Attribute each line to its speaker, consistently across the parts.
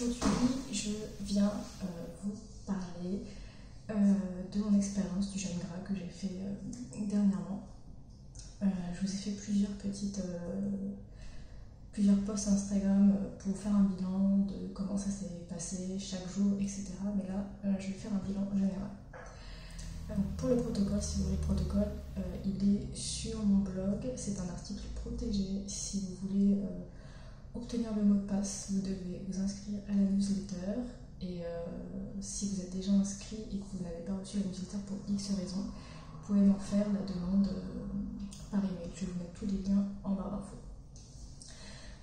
Speaker 1: Aujourd'hui, je viens vous parler de mon expérience du jeûne gras que j'ai fait dernièrement. Je vous ai fait plusieurs posts Instagram pour faire un bilan de comment ça s'est passé chaque jour, etc. Mais là, je vais faire un bilan général. Pour le protocole, si vous voulez le protocole, il est sur mon blog. C'est un article protégé. Si vous voulez obtenir le mot de passe, vous devez vous inscrire à la newsletter. Et si vous êtes déjà inscrit et que vous n'avez pas reçu la newsletter pour X raisons, vous pouvez m'en faire la demande par email. Je vais vous mettre tous les liens en barre d'infos.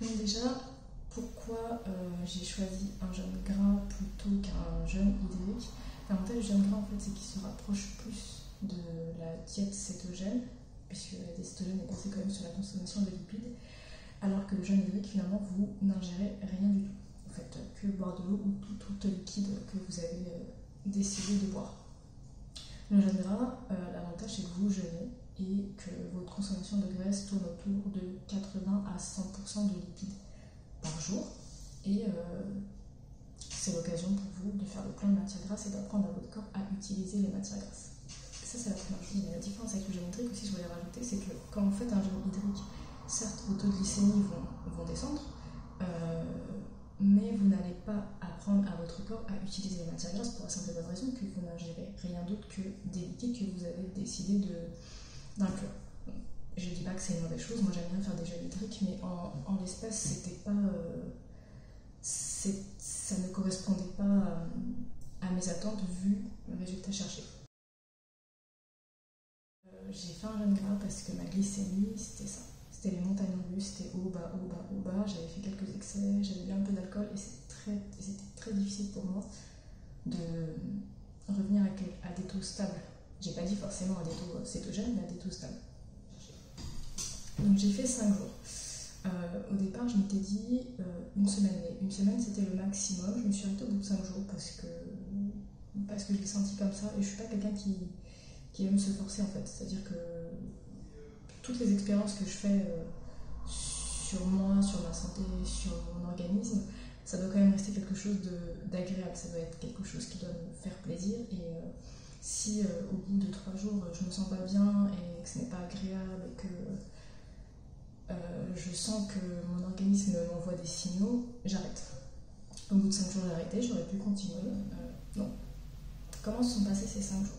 Speaker 1: Donc déjà, pourquoi j'ai choisi un jeûne gras plutôt qu'un jeûne hydrique? L'avantage du jeûne gras, en fait, c'est qu'il se rapproche plus de la diète cétogène, puisque la diète cétogène est basée quand même sur la consommation de lipides, alors que le jeûne hydrique, finalement, vous n'ingérez rien du tout. Vous faites que boire de l'eau ou tout liquide que vous avez décidé de boire. Le jeûne gras, l'avantage, c'est que vous jeûnez et que votre consommation de graisse tourne autour de 80 à 100% de lipides par jour. Et c'est l'occasion pour vous de faire le plein de matières grasses et d'apprendre à votre corps à utiliser les matières grasses. Ça, c'est la première chose. Mais la différence avec le jeûne hydrique aussi, je voulais rajouter, c'est que quand vous faites un jeûne hydrique, certes, vos taux de glycémie vont descendre, mais vous n'allez pas apprendre à votre corps à utiliser les matières grasses pour la simple et bonne raison que vous n'ingérez rien d'autre que des liquides que vous avez décidé d'inclure. Je ne dis pas que c'est une mauvaise chose, moi j'aime bien faire des jeûnes hydriques, mais en l'espèce, c'était pas... ça ne correspondait pas à mes attentes vu le résultat cherché. J'ai fait un jeûne gras parce que ma glycémie, c'était ça. C'était les montagnes russes, c'était haut, bas, haut, bas, haut, bas. J'avais fait quelques excès, j'avais bu un peu d'alcool et c'était très difficile pour moi de revenir à des taux stables. J'ai pas dit forcément à des taux cétogènes, mais à des taux stables. Donc j'ai fait 5 jours. Au départ, je m'étais dit une semaine, mais une semaine c'était le maximum. Je me suis arrêtée au bout de 5 jours parce que je l'ai senti comme ça et je suis pas quelqu'un qui aime se forcer en fait. C'est-à-dire que toutes les expériences que je fais sur moi, sur ma santé, sur mon organisme, ça doit quand même rester quelque chose d'agréable. Ça doit être quelque chose qui doit me faire plaisir et si au bout de 3 jours je me sens pas bien et que ce n'est pas agréable et que je sens que mon organisme m'envoie des signaux, j'arrête. Au bout de 5 jours, j'ai arrêté, j'aurais pu continuer. Non. Comment se sont passés ces 5 jours?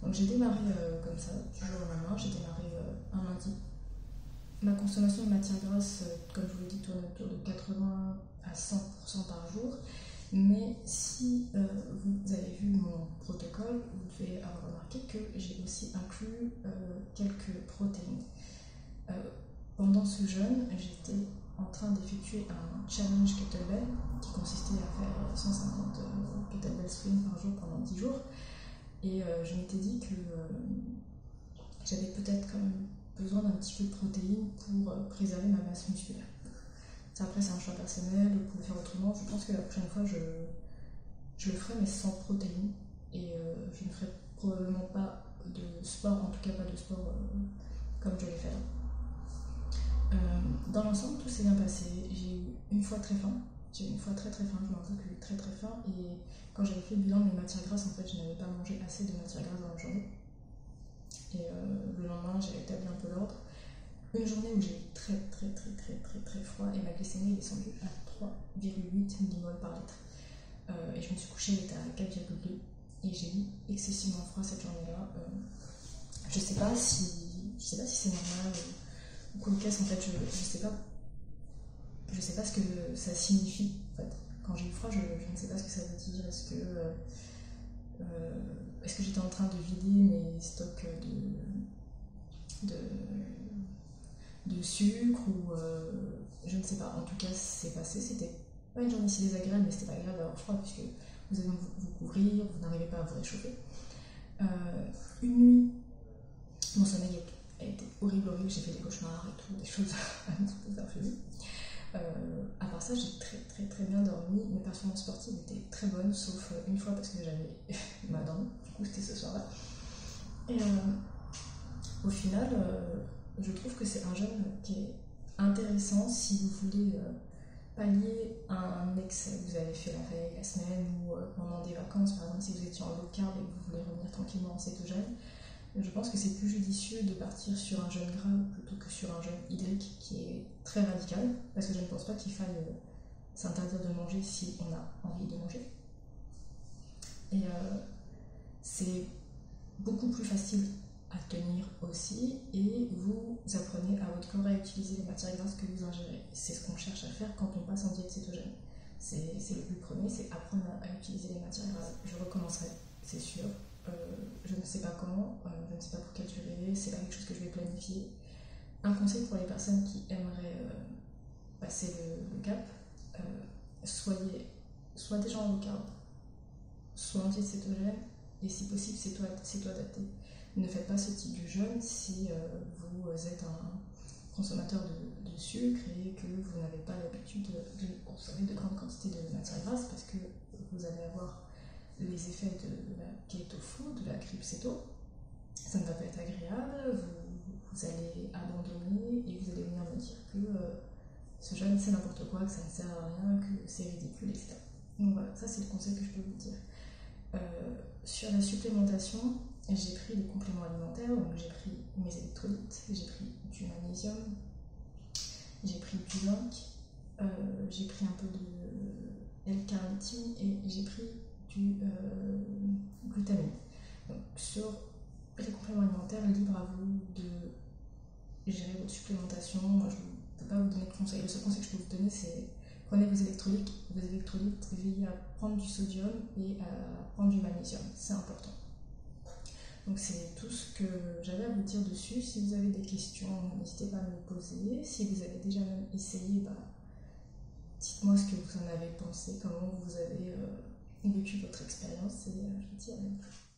Speaker 1: Donc j'ai démarré comme ça, du jour au lendemain, j'ai démarré un lundi. Ma consommation de matières grasses, comme je vous l'ai dit, tourne autour de 80 à 100% par jour. Mais si vous avez vu mon protocole, vous devez avoir remarqué que j'ai aussi inclus quelques protéines. Pendant ce jeûne, j'étais en train d'effectuer un challenge kettlebell qui consistait à faire 150 kettlebell swing par jour pendant 10 jours. Et je m'étais dit que j'avais peut-être quand même besoin d'un petit peu de protéines pour préserver ma masse musculaire. Ça, après, c'est un choix personnel, vous pouvez faire autrement. Je pense que la prochaine fois, je le ferai, mais sans protéines. Et je ne ferai probablement pas de sport, en tout cas pas de sport comme je l'ai fait là. Dans l'ensemble, tout s'est bien passé. J'ai eu une fois très faim. J'ai eu une fois très faim, je me rappelle que j'ai eu très faim. Et quand j'avais fait le bilan de mes matières grasses, en fait, je n'avais pas mangé assez de matières grasses dans la journée. Et le lendemain, j'ai rétabli un peu l'ordre. Une journée où j'ai eu très froid et ma glycémie est descendue à 3,8 millimoles par litre. Et je me suis couchée, elle était à 4,2 et j'ai eu excessivement froid cette journée-là. Je sais pas si c'est normal ou quoi qu'est-ce, en fait, je sais pas ce que ça signifie en fait. Quand j'ai eu froid, je ne sais pas ce que ça veut dire. Est-ce que j'étais en train de vider mes stocks de sucre ou je ne sais pas. En tout cas, c'est passé. C'était pas une journée si désagréable, mais c'était pas grave d'avoir froid puisque vous allez vous couvrir, vous n'arrivez pas à vous réchauffer. Une nuit, mon sommeil a été horrible. J'ai fait des cauchemars et tout, des choses un petit peu farfelues. À part ça, j'ai très bien dormi. Mes performances sportives étaient très bonnes, sauf une fois parce que j'avais ma dent. Du coup, c'était ce soir-là. Et au final, je trouve que c'est un jeûne qui est intéressant si vous voulez pallier un excès que vous avez fait la veille, la semaine ou pendant des vacances, par exemple si vous étiez en low carb et que vous voulez revenir tranquillement en cétogène, je pense que c'est plus judicieux de partir sur un jeûne gras plutôt que sur un jeûne hydrique qui est très radical, parce que je ne pense pas qu'il faille s'interdire de manger si on a envie de manger. Et c'est beaucoup plus facile à tenir aussi, et vous apprenez à votre corps à utiliser les matières grasses que vous ingérez. C'est ce qu'on cherche à faire quand on passe en diète cétogène. C'est le but premier, c'est apprendre à utiliser les matières grasses. Je recommencerai, c'est sûr. Je ne sais pas quand, je ne sais pas pour quelle durée, c'est pas quelque chose que je vais planifier. Un conseil pour les personnes qui aimeraient passer le cap, soyez soit déjà en low carb, soit en diète cétogène, et si possible, c'est toi adapté. Ne faites pas ce type de jeûne si vous êtes un consommateur de sucre et que vous n'avez pas l'habitude de consommer de grandes quantités de matières grasses, parce que vous allez avoir les effets de la keto food, de la crypto. Ça ne va pas être agréable, vous allez abandonner et vous allez venir me dire que ce jeûne c'est n'importe quoi, que ça ne sert à rien, que c'est ridicule, etc. Donc voilà, ça c'est le conseil que je peux vous dire. Sur la supplémentation, j'ai pris des compléments alimentaires, donc j'ai pris mes électrolytes, j'ai pris du magnésium, j'ai pris du zinc, j'ai pris un peu de L-carnitine et j'ai pris du glutamine. Donc sur les compléments alimentaires, libre à vous de gérer votre supplémentation. Moi je ne peux pas vous donner de conseils, le seul conseil que je peux vous donner c'est prenez vos électrolytes, veillez à prendre du sodium et à prendre du magnésium, c'est important. Donc c'est tout ce que j'avais à vous dire dessus. Si vous avez des questions, n'hésitez pas à me les poser. Si vous avez déjà même essayé, dites-moi ce que vous en avez pensé, comment vous avez vécu votre expérience, et je vous dis à bientôt.